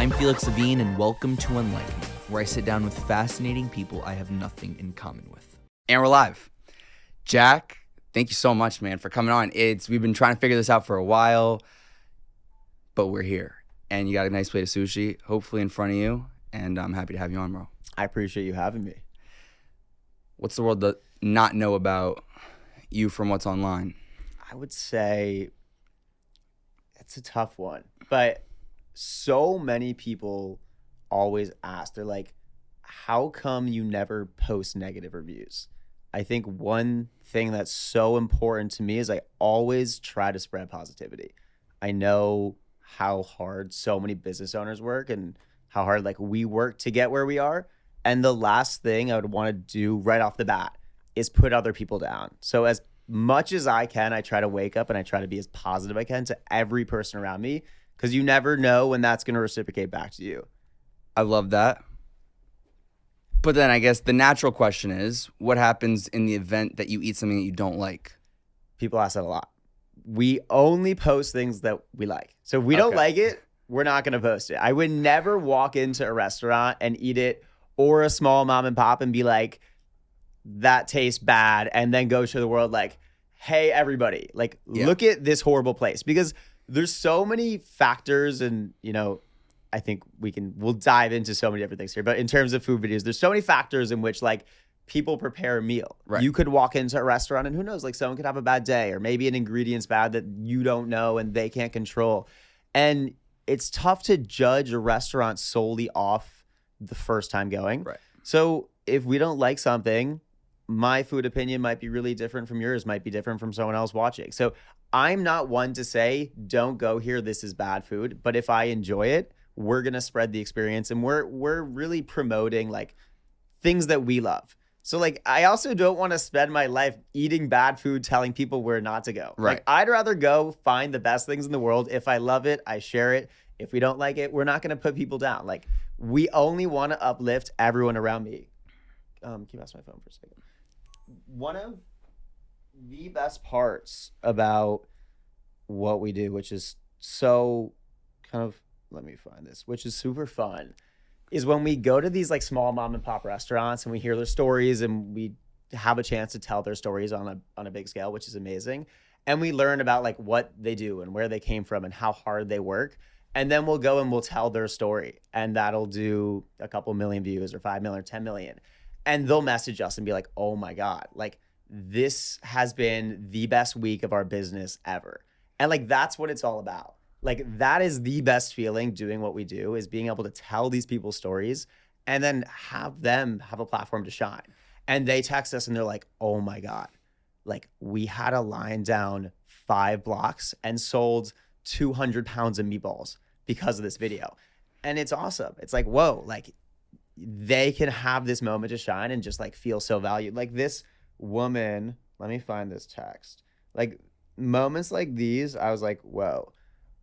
I'm Felix Levine, and welcome to Unlike Me, where I sit down with fascinating people I have nothing in common with. And we're live. Jack, thank you so much, man, for coming on. We've been trying to figure this out for a while, but we're here. And you got a nice plate of sushi, hopefully in front of you, and I'm happy to have you on, bro. I appreciate you having me. What's the world that not know about you from what's online? I would say it's a tough one, but so many people always ask, they're like, how come you never post negative reviews? I think one thing that's so important to me is I always try to spread positivity. I know how hard so many business owners work and how hard like we work to get where we are. And the last thing I would want to do right off the bat is put other people down. So as much as I can, I try to wake up and I try to be as positive as I can to every person around me, because you never know when that's going to reciprocate back to you. I love that. But then I guess the natural question is, what happens in the event that you eat something that you don't like? People ask that a lot. We only post things that we like. So if we don't like it, we're not going to post it. I would never walk into a restaurant and eat it, or a small mom and pop, and be like, that tastes bad, and then go to the world like, hey, everybody, like, look at this horrible place. Because there's so many factors, and, you know, I think we'll dive into so many different things here. But in terms of food videos, there's so many factors in which, like, people prepare a meal. Right. You could walk into a restaurant and who knows, like, someone could have a bad day, or maybe an ingredient's bad that you don't know and they can't control. And it's tough to judge a restaurant solely off the first time going. Right. So if we don't like something, my food opinion might be really different from yours, might be different from someone else watching. So I'm not one to say, don't go here, this is bad food. But if I enjoy it, we're going to spread the experience, and we're really promoting like things that we love. So like, I also don't want to spend my life eating bad food, telling people where not to go. Right. Like, I'd rather go find the best things in the world. If I love it, I share it. If we don't like it, we're not going to put people down. Like, we only want to uplift everyone around me. Can you pass my phone for a second? One of the best parts about what we do, which is so kind of, let me find this, which is super fun, is when we go to these like small mom and pop restaurants and we hear their stories and we have a chance to tell their stories on a big scale, which is amazing. And we learn about like what they do and where they came from and how hard they work. And then we'll go and we'll tell their story, and that'll do a couple million views or 5 million or 10 million. And they'll message us and be like, oh my God, like, this has been the best week of our business ever. And like, that's what it's all about. Like, that is the best feeling doing what we do, is being able to tell these people's stories and then have them have a platform to shine. And they text us and they're like, oh my God, like, we had a line down 5 blocks and sold 200 pounds of meatballs because of this video. And it's awesome. It's like, whoa, like, they can have this moment to shine and just like feel so valued. Like, this woman, let me find this text. Like, moments like these, I was like, whoa,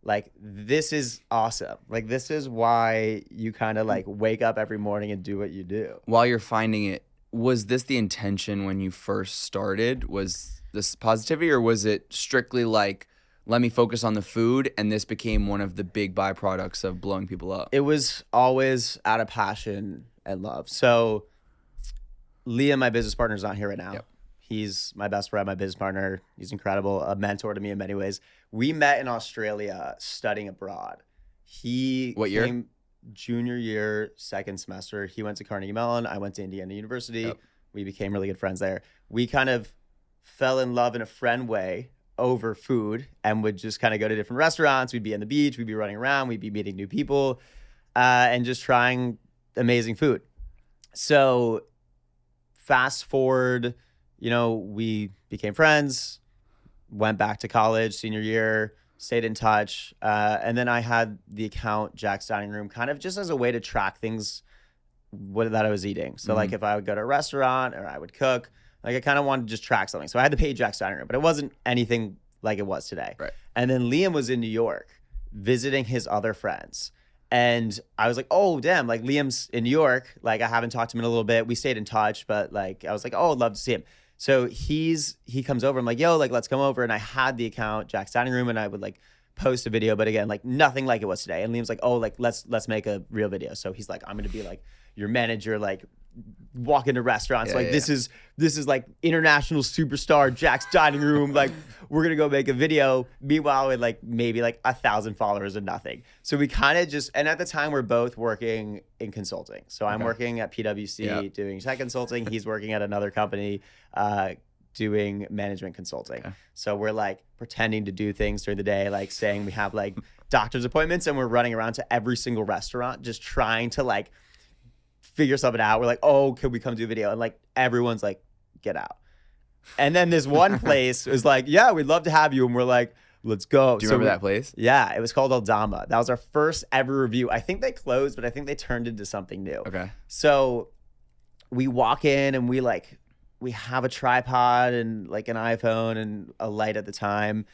like, this is awesome. Like, this is why you kind of like wake up every morning and do what you do. While you're finding it, was this the intention when you first started? Was this positivity, or was it strictly like, let me focus on the food, and this became one of the big byproducts of blowing people up? It was always out of passion and love. So Liam, my business partner, is not here right now. Yep. He's my best friend, my business partner. He's incredible, a mentor to me in many ways. We met in Australia studying abroad. What year? Came junior year, second semester. He went to Carnegie Mellon. I went to Indiana University. Yep. We became really good friends there. We kind of fell in love in a friend way over food, and would just kind of go to different restaurants. We'd be on the beach, we'd be running around, we'd be meeting new people, and just trying amazing food. So fast forward, you know, we became friends, went back to college, senior year, stayed in touch. And then I had the account Jack's Dining Room kind of just as a way to track things that I was eating. So like, if I would go to a restaurant or I would cook, like, I kind of wanted to just track something. So I had the page Jack's Dining Room, but it wasn't anything like it was today. Right. And then Liam was in New York visiting his other friends. And I was like, oh, damn, like, Liam's in New York. Like, I haven't talked to him in a little bit. We stayed in touch, but like, I was like, oh, I'd love to see him. So he comes over. I'm like, yo, like, let's come over. And I had the account Jack's Dining Room, and I would like post a video, but again, like nothing like it was today. And Liam's like, oh, like let's make a real video. So he's like, I'm gonna be like your manager, like walk into restaurants, this is like international superstar Jack's dining room, like we're gonna go make a video. Meanwhile, with like maybe like 1,000 followers and nothing. So we kind of just, and at the time we're both working in consulting. So I'm working at PwC doing tech consulting. He's working at another company doing management consulting. Okay. So we're like pretending to do things during the day, like saying we have like doctor's appointments, and we're running around to every single restaurant just trying to like figure something out. We're like, oh, could we come do a video? And like everyone's like, get out. And then this one place was like, yeah, we'd love to have you. And we're like, let's go. Do you remember that place? Yeah, it was called Aldama. That was our first ever review. I think they closed, but I think they turned into something new. Okay. So we walk in and we have a tripod and like an iPhone and a light at the time.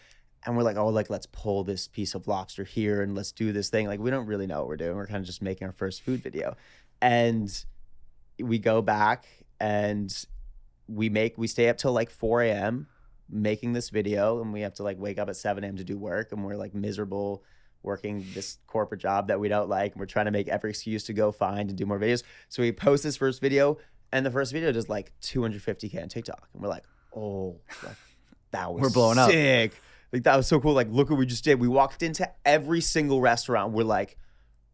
And we're like, oh, like let's pull this piece of lobster here and let's do this thing. Like we don't really know what we're doing. We're kind of just making our first food video. And we go back and we stay up till like 4 a.m. making this video, and we have to like wake up at 7 a.m. to do work, and we're like miserable working this corporate job that we don't like, and we're trying to make every excuse to go find and do more videos. So we post this first video, and the first video does like 250K on TikTok, and we're like, oh, like, that was we're blowing up. Sick. Like that was so cool. Like look what we just did. We walked into every single restaurant. We're like,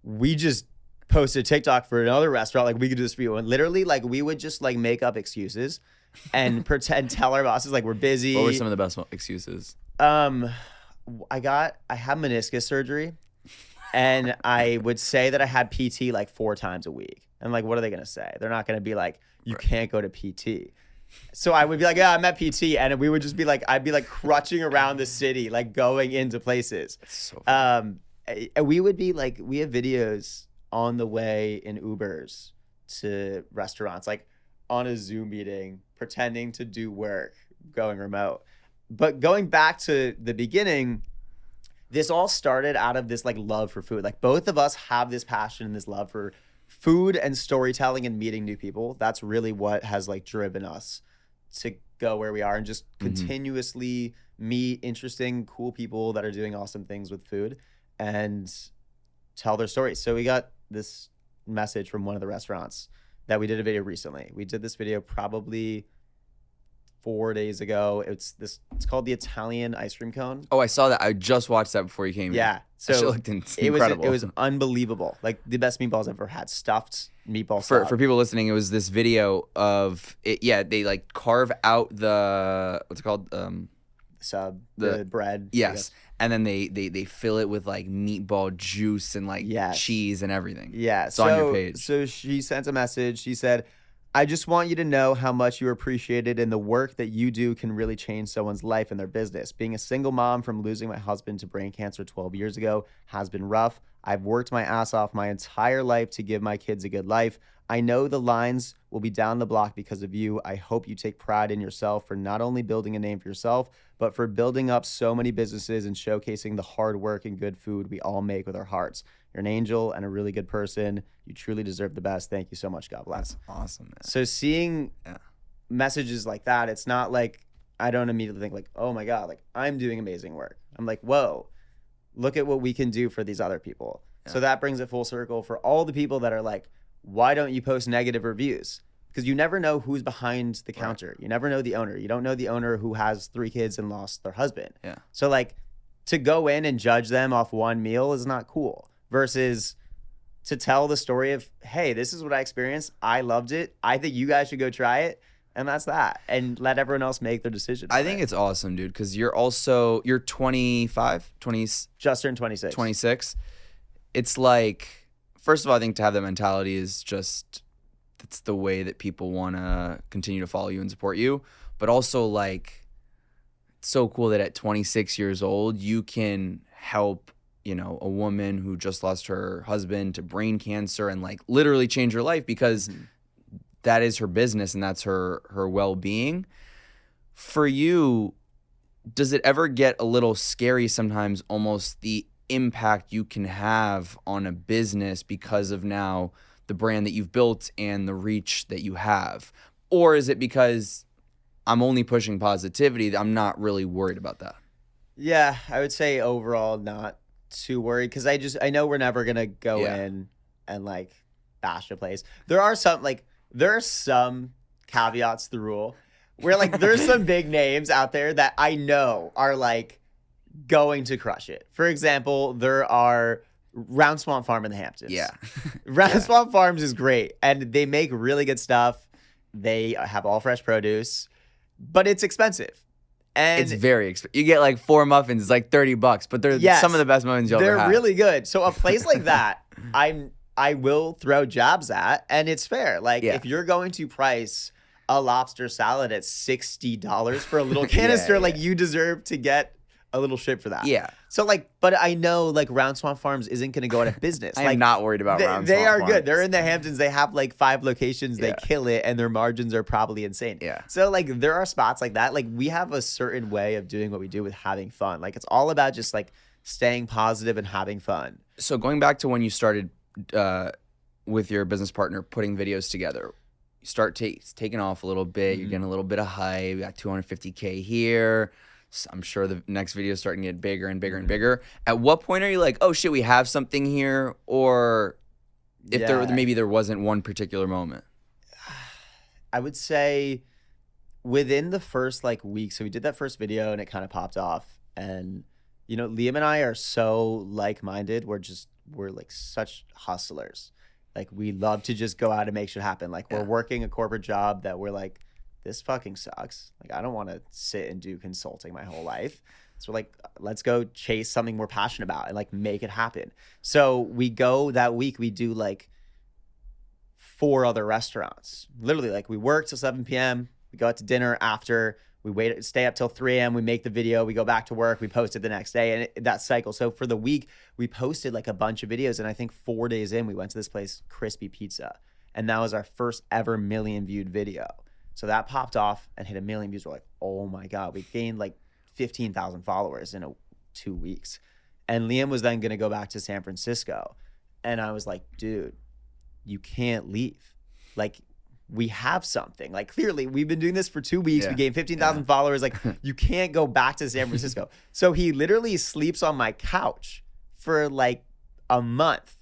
we just posted TikTok for another restaurant, like we could do this for you. And literally like we would just like make up excuses and tell our bosses like we're busy. What were some of the best excuses? I had meniscus surgery, and I would say that I had PT like 4 times a week. And like, what are they gonna say? They're not gonna be like, you can't go to PT. So I would be like, yeah, I'm at PT, and we would just be like, I'd be like crutching around the city, like going into places. That's so funny. We would be like, we have videos on the way in Ubers to restaurants, like on a Zoom meeting, pretending to do work, going remote. But going back to the beginning, this all started out of this like love for food. Like both of us have this passion and this love for food and storytelling and meeting new people. That's really what has like driven us to go where we are and just continuously meet interesting, cool people that are doing awesome things with food and tell their stories. So we got this message from one of the restaurants that we did a video recently. We did this video probably 4 days ago. It's called the Italian ice cream cone. Oh, I saw that. I just watched that before you came here. Yeah. So that shit looked incredible. It was unbelievable. Like the best meatballs I've ever had. Stuffed meatball stock. For people listening, it was this video of it. Yeah, they like carve out the what's it called? The bread. Yes. And then they fill it with like meatball juice and like cheese and everything. Yeah. It's on your page. So she sent a message. She said, I just want you to know how much you are appreciated, and the work that you do can really change someone's life and their business. Being a single mom from losing my husband to brain cancer 12 years ago has been rough. I've worked my ass off my entire life to give my kids a good life. I know the lines will be down the block because of you. I hope you take pride in yourself for not only building a name for yourself, but for building up so many businesses and showcasing the hard work and good food we all make with our hearts. You're an angel and a really good person. You truly deserve the best. Thank you so much. God bless. That's awesome, man. So seeing messages like that, it's not like I don't immediately think like, oh my God, like I'm doing amazing work. I'm like, whoa, look at what we can do for these other people. Yeah. So that brings it full circle for all the people that are like, why don't you post negative reviews? Because you never know who's behind the counter. Right. You never know the owner. You don't know the owner who has 3 kids and lost their husband. Yeah. So like to go in and judge them off one meal is not cool versus to tell the story of, hey, this is what I experienced. I loved it. I think you guys should go try it. And that's that. And let everyone else make their decision. I think it's awesome, dude, because you're 25, 20. Just turned 26. 26. It's like, first of all, I think to have that mentality is just, it's the way that people want to continue to follow you and support you. But also, like, it's so cool that at 26 years old, you can help, you know, a woman who just lost her husband to brain cancer and like literally change her life because that is her business and that's her well-being. For you, does it ever get a little scary sometimes, almost the impact you can have on a business because of now the brand that you've built and the reach that you have? Or is it because I'm only pushing positivity that I'm not really worried about that? Yeah, I would say overall not too worried because I know we're never gonna go Yeah. in and like bash a place. There are some caveats to the rule where like there's some big names out there that I know are like going to crush it. For example, there are Round Swamp Farm in the Hamptons. Yeah. Round Swamp Farms is great and they make really good stuff. They have all fresh produce, but it's expensive. And It's very expensive. You get like 4 muffins, it's like $30, but they're Yes. some of the best muffins you'll ever they're have. really good. So a place like that, I will throw jabs at, and it's fair. Like Yeah. if you're going to price a lobster salad at $60 for a little canister, like you deserve to get a little shit for that. Yeah. So like, but I know like Round Swamp Farms isn't going to go out of business. I like am not worried about Round they Swamp are Farms. good. They're in the Hamptons. They have like 5 locations. They Yeah. kill it, and their margins are probably insane. Yeah. So like there are spots like that. Like we have a certain way of doing what we do with having fun. Like it's all about just like staying positive and having fun. So going back to when you started with your business partner putting videos together, you start taking off a little bit. You're getting a little bit of hype. You got 250K here. I'm sure the next video is starting to get bigger and bigger and bigger. At what point are you like, oh shit, we have something here? Or if Yeah. maybe there wasn't one particular moment. I would say within the first like week, so we did that first video and it kind of popped off. And you know, Liam and I are so like-minded. We're like such hustlers. Like we love to just go out and make shit happen. Like we're Yeah. working a corporate job that we're like, this fucking sucks. Like I don't want to sit and do consulting my whole life. So we're like, let's go chase something we're passionate about and like make it happen. So we go that week, we do like 4 other restaurants. Literally, like we work till 7 p.m. We go out to dinner after. We stay up till 3 a.m. We make the video. We go back to work. We post it the next day, and that cycle. So for the week, we posted like a bunch of videos, and I think 4 days in, we went to this place, Crispy Pizza, and that was our first ever million viewed video. So that popped off and hit 1 million views. We're like, oh my god, we gained like 15,000 followers in 2 weeks. And Liam was then gonna go back to San Francisco, and I was like, dude, you can't leave. Like, we have something. Like, clearly, we've been doing this for 2 weeks. Yeah. We gained 15,000 followers. Like, you can't go back to San Francisco. So he literally sleeps on my couch for like a month.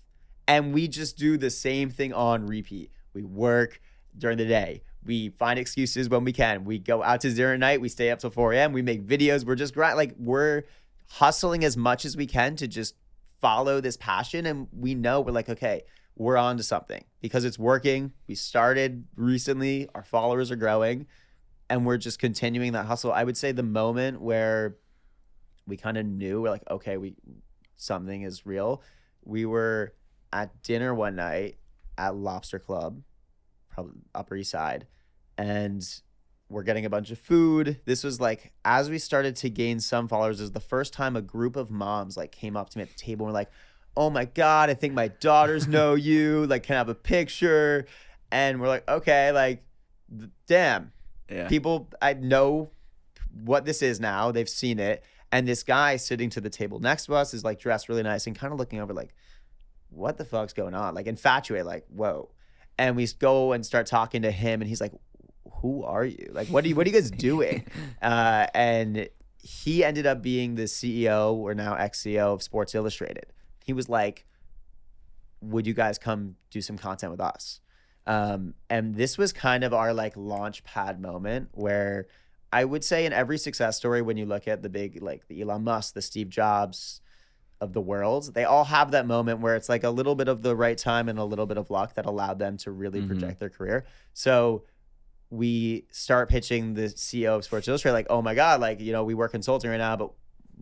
And we just do the same thing on repeat. We work during the day. We find excuses when we can. We go out to dinner at night. We stay up till 4 a.m. We make videos. We're just like, we're hustling as much as we can to just follow this passion. And we know we're like, okay, we're on to something because it's working. We started recently. Our followers are growing and we're just continuing that hustle. I would say the moment where we kind of knew we're like, okay, something is real. We were at dinner one night at Lobster Club, probably Upper East Side, and we're getting a bunch of food. This was like, as we started to gain some followers, it was the first time a group of moms like came up to me at the table and were like, oh my God, I think my daughters know you. Like, can I have a picture? And we're like, okay, like, damn. Yeah. People, I know what this is now. They've seen it. And this guy sitting to the table next to us is like dressed really nice and kind of looking over like, what the fuck's going on? Like infatuated, like, whoa. And we go and start talking to him and he's like, who are you? Like, what are you guys doing? And he ended up being the CEO or now ex-CEO of Sports Illustrated. He was like, would you guys come do some content with us? And this was kind of our like launch pad moment where I would say in every success story, when you look at the big, like the Elon Musk, the Steve Jobs of the world, they all have that moment where it's like a little bit of the right time and a little bit of luck that allowed them to really project their career. So we start pitching the CEO of Sports Illustrated, like, oh my God, like, you know, we work consulting right now, but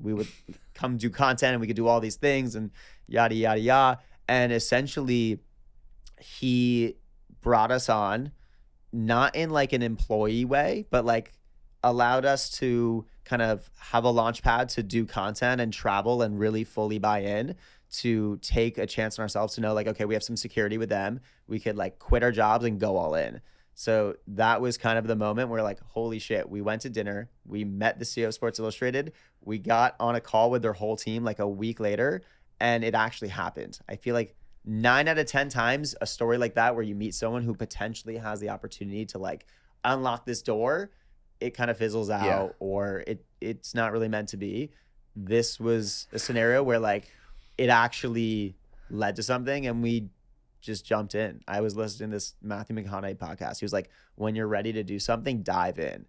we would come do content and we could do all these things and yada, yada, yada. And essentially he brought us on, not in like an employee way, but like allowed us to kind of have a launch pad to do content and travel and really fully buy in, to take a chance on ourselves to know like, okay, we have some security with them. We could like quit our jobs and go all in. So that was kind of the moment where like, holy shit, we went to dinner. We met the CEO of Sports Illustrated. We got on a call with their whole team like a week later, and it actually happened. I feel like 9 out of 10 times a story like that where you meet someone who potentially has the opportunity to like unlock this door, it kind of fizzles out or it's not really meant to be. this was a scenario where like it actually led to something and we just jumped in. I was listening to this Matthew McConaughey podcast. He was like, when you're ready to do something, dive in.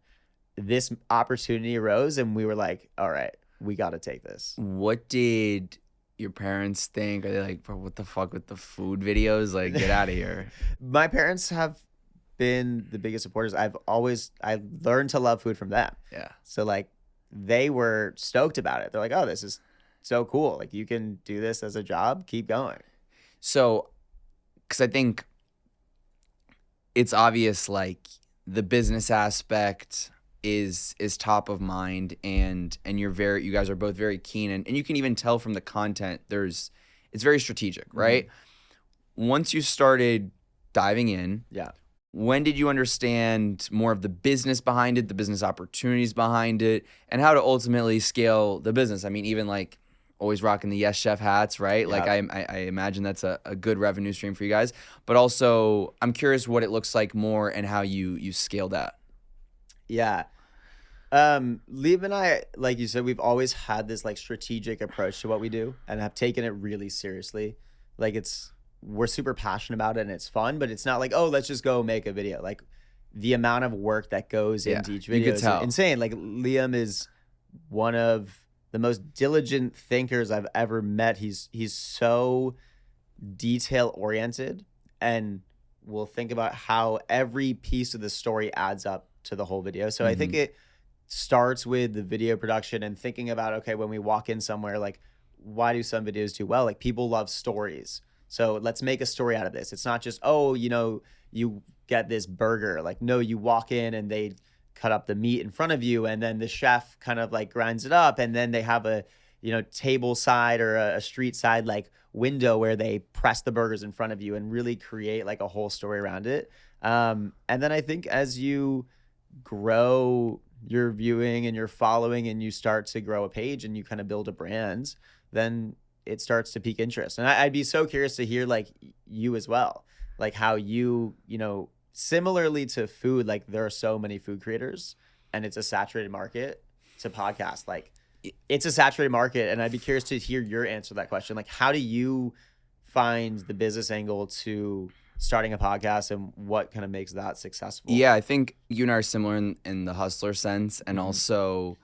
This opportunity arose and we were like, all right, we got to take this. What did your parents think? Are they like, bro, what the fuck with the food videos? Like, get out of here. My parents have been the biggest supporters. I learned to love food from them. Yeah. So like they were stoked about it. They're like, oh, this is so cool. Like you can do this as a job. Keep going. So, because I think it's obvious, like the business aspect is top of mind, and you guys are both very keen, and you can even tell from the content it's very strategic, right? Once you started diving in, Yeah. when did you understand more of the business behind it, the business opportunities behind it, and how to ultimately scale the business? I mean, even like always rocking the Yes Chef hats, right? Yeah. Like I imagine that's a good revenue stream for you guys. But also, I'm curious what it looks like more and how you scale that. Yeah. Liam and I, like you said, we've always had this like strategic approach to what we do and have taken it really seriously. Like we're super passionate about it and it's fun, but it's not like, oh, let's just go make a video. Like the amount of work that goes into each you video could is tell. insane. Like Liam is one of the most diligent thinkers I've ever met. He's so detail oriented and will think about how every piece of the story adds up to the whole video. So I think it starts with the video production and thinking about, okay, when we walk in somewhere, like why do some videos do well? Like people love stories. So let's make a story out of this. It's not just, oh, you get this burger. Like, no, you walk in and they cut up the meat in front of you and then the chef kind of like grinds it up and then they have a table side or a street side like window where they press the burgers in front of you and really create like a whole story around it. And then I think as you grow your viewing and your following and you start to grow a page and you kind of build a brand, then it starts to pique interest. And I'd be so curious to hear like you as well, like how you similarly to food, like there are so many food creators and it's a saturated market to podcast. Like it's a saturated market. And I'd be curious to hear your answer to that question. Like, how do you find the business angle to starting a podcast and what kind of makes that successful? Yeah, I think you and I are similar in the hustler sense and also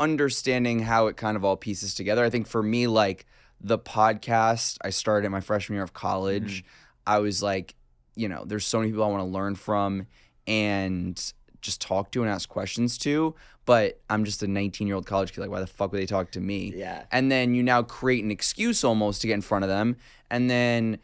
understanding how it kind of all pieces together. I think for me, like the podcast, I started in my freshman year of college. I was like, there's so many people I want to learn from and just talk to and ask questions to, but I'm just a 19-year-old college kid. Like, why the fuck would they talk to me? Yeah. And then you now create an excuse almost to get in front of them. And then,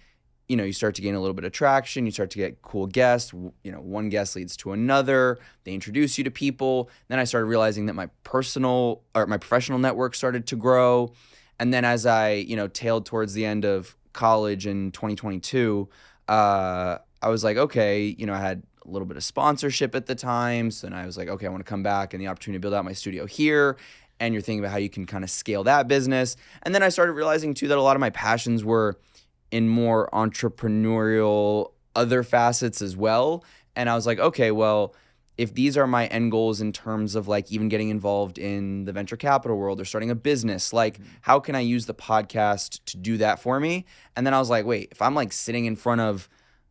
you start to gain a little bit of traction. You start to get cool guests. One guest leads to another. They introduce you to people. Then I started realizing that my professional network started to grow. And then as I, tailed towards the end of college in 2022, I was like, okay, I had a little bit of sponsorship at the time. So then I was like, okay, I want to come back and the opportunity to build out my studio here. And you're thinking about how you can kind of scale that business. And then I started realizing too that a lot of my passions were in more entrepreneurial other facets as well. And I was like, okay, well, if these are my end goals in terms of like even getting involved in the venture capital world or starting a business, like how can I use the podcast to do that for me? And then I was like, wait, if I'm like sitting in front of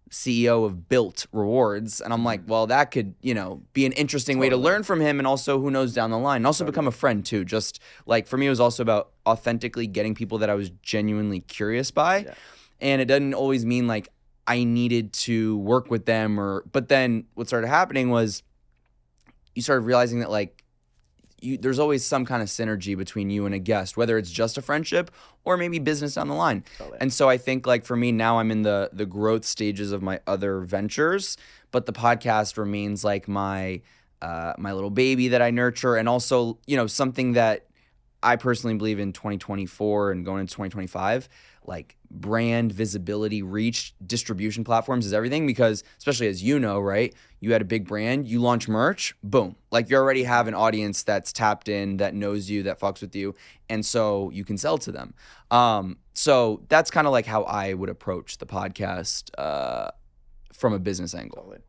CEO of Built Rewards and I'm like, well, that could, be an interesting way to learn from him and also who knows down the line and also become a friend too. Just like for me, it was also about authentically getting people that I was genuinely curious by. Yeah. And it doesn't always mean like I needed to work with them but then what started happening was you started realizing that like there's always some kind of synergy between you and a guest, whether it's just a friendship or maybe business down the line. Totally. And so I think like for me now I'm in the growth stages of my other ventures, but the podcast remains like my little baby that I nurture and also, something that I personally believe in 2024 and going into 2025, like brand visibility, reach, distribution platforms is everything because especially as right, you had a big brand, you launch merch, boom. Like you already have an audience that's tapped in, that knows you, that fucks with you. And so you can sell to them. So that's kind of like how I would approach the podcast from a business angle. Totally.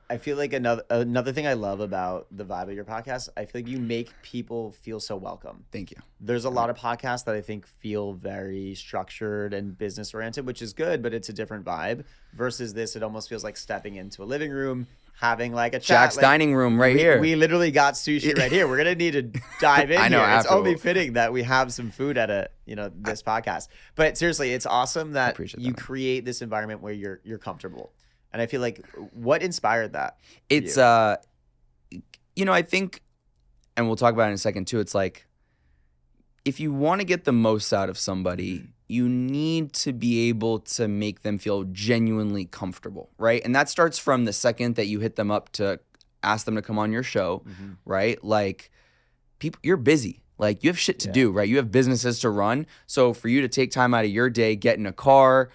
I feel like another thing I love about the vibe of your podcast, I feel like you make people feel so welcome. Thank you. There's a lot of podcasts that I think feel very structured and business oriented, which is good, but it's a different vibe. Versus this, it almost feels like stepping into a living room, having like a chat. Jack's like, dining room right here. We literally got sushi right here. We're gonna need to dive in I know, here. It's only after- fitting that we have some food at this podcast. But seriously, it's awesome that appreciate you that, man. create this environment where you're comfortable. And I feel like what inspired that? It's you? I think, and we'll talk about it in a second too. It's like, if you want to get the most out of somebody, you need to be able to make them feel genuinely comfortable, right? And that starts from the second that you hit them up to ask them to come on your show, right? Like, people, you're busy. Like, you have shit to do, right? You have businesses to run. So for you to take time out of your day, get in a car,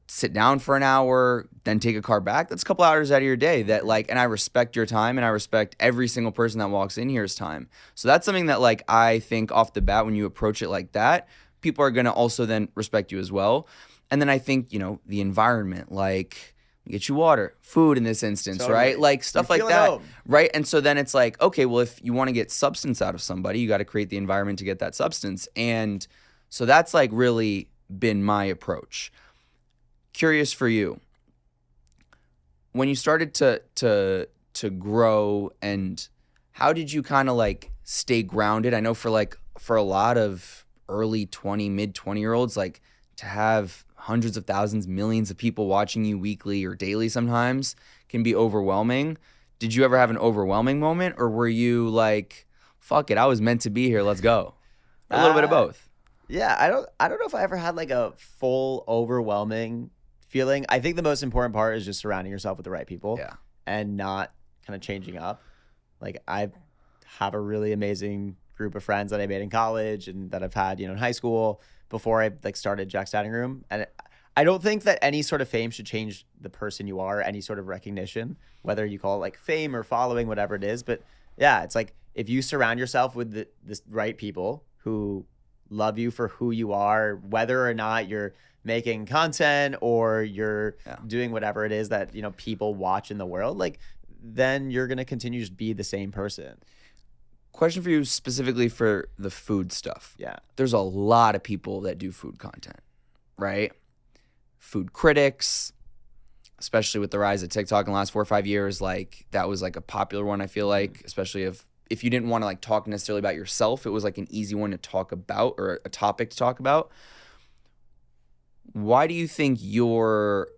sit down for an hour, then take a car back, that's a couple hours out of your day that like, and I respect your time and I respect every single person that walks in here's time. So that's something that like, I think off the bat, when you approach it like that, people are going to also then respect you as well. And then I think, the environment, like get you water, food in this instance, Totally. right? Like stuff You like feel at that. home. Right. And so then it's like, okay, well, if you want to get substance out of somebody, you got to create the environment to get that substance. And so that's like really been my approach. Curious for you, when you started to grow, and how did you kind of like stay grounded? I know for a lot of early 20, mid 20-year-olds, like to have hundreds of thousands, millions of people watching you weekly or daily sometimes can be overwhelming. Did you ever have an overwhelming moment, or were you like, fuck it, I was meant to be here, let's go? A little bit of both. Yeah, I don't know if I ever had like a full overwhelming feeling. I think the most important part is just surrounding yourself with the right people and not kind of changing up. Like, I have a really amazing group of friends that I made in college and that I've had, in high school before I like started Jack's Dining Room. And I don't think that any sort of fame should change the person you are, any sort of recognition, whether you call it like fame or following, whatever it is. But yeah, it's like if you surround yourself with the right people who love you for who you are, whether or not you're making content or you're doing whatever it is that, people watch in the world, like then you're going to continue to be the same person. Question for you specifically for the food stuff. Yeah. There's a lot of people that do food content, right? Food critics, especially with the rise of TikTok in the last 4 or 5 years, like that was like a popular one, I feel like, especially if you didn't want to like talk necessarily about yourself, it was like an easy one to talk about or a topic to talk about. Why do you think you've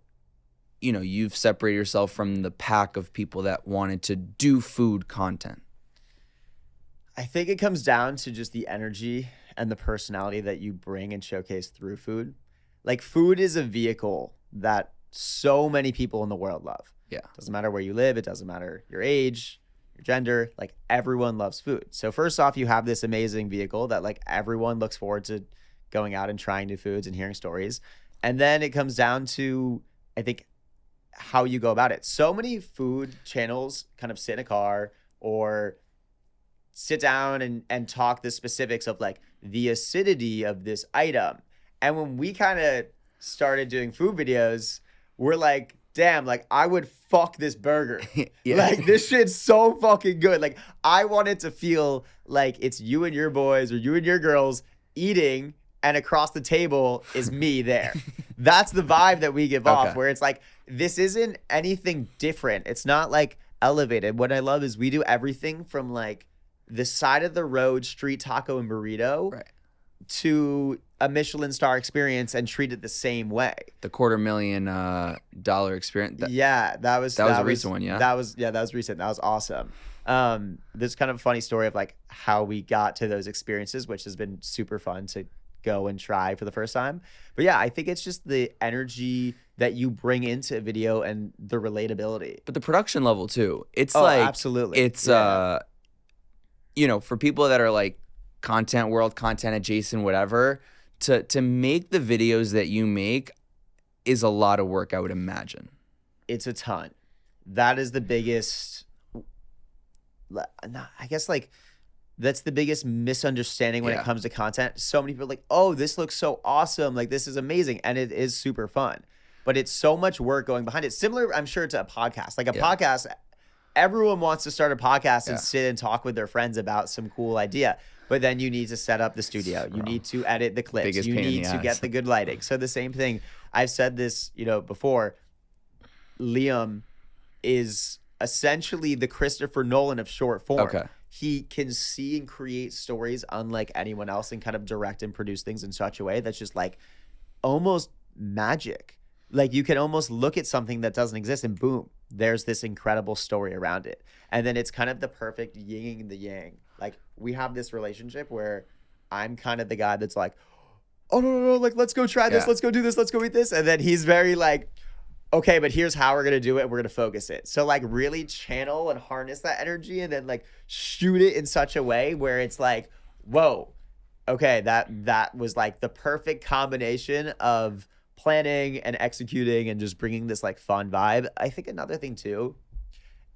separated yourself from the pack of people that wanted to do food content? I think it comes down to just the energy and the personality that you bring and showcase through food. Like, food is a vehicle that so many people in the world love. Yeah. Doesn't matter where you live. It doesn't matter your age, your gender. Like, everyone loves food. So first off, you have this amazing vehicle that like everyone looks forward to going out and trying new foods and hearing stories. And then it comes down to, I think, how you go about it. So many food channels kind of sit in a car or sit down and talk the specifics of like the acidity of this item. And when we kind of started doing food videos, we're like, damn, like I would fuck this burger. Like, this shit's so fucking good. Like, I want it to feel like it's you and your boys or you and your girls eating, and across the table is me there. That's the vibe that we give off, where it's like, this isn't anything different. It's not like elevated. What I love is we do everything from like the side of the road street taco and burrito to a Michelin star experience and treat it the same way. The $250,000 experience. That was a recent one. That was recent. That was awesome. There's kind of a funny story of like how we got to those experiences, which has been super fun to go and try for the first time. But yeah, I think it's just the energy that you bring into a video and the relatability. But the production level too. It's absolutely. It's for people that are like content world, content adjacent, whatever, to make the videos that you make is a lot of work, I would imagine. It's a ton. That is the biggest, I guess, like, that's the biggest misunderstanding when it comes to content. So many people are like, oh, this looks so awesome. Like, this is amazing. And it is super fun. but it's so much work going behind it. Similar, I'm sure, to a podcast. Like a Yeah. podcast, everyone wants to start a podcast and Yeah. sit and talk with their friends about some cool idea. But then you need to set up the studio. You need to edit the clips. Biggest You pain in need the to ass. get the good lighting. So the same thing. I've said this, before. Liam is essentially the Christopher Nolan of short form. Okay. He can see and create stories unlike anyone else and kind of direct and produce things in such a way that's just like almost magic. Like you can almost look at something that doesn't exist and boom, there's this incredible story around it. And then it's kind of the perfect yin and the yang. Like we have this relationship where I'm kind of the guy that's like, oh no, like let's go try this, Yeah. let's go do this, let's go eat this. And then he's very like, okay, but here's how we're gonna do it, and we're gonna focus it. So like really channel and harness that energy and then like shoot it in such a way where it's like, whoa, okay, that was like the perfect combination of planning and executing and just bringing this like fun vibe. I think another thing too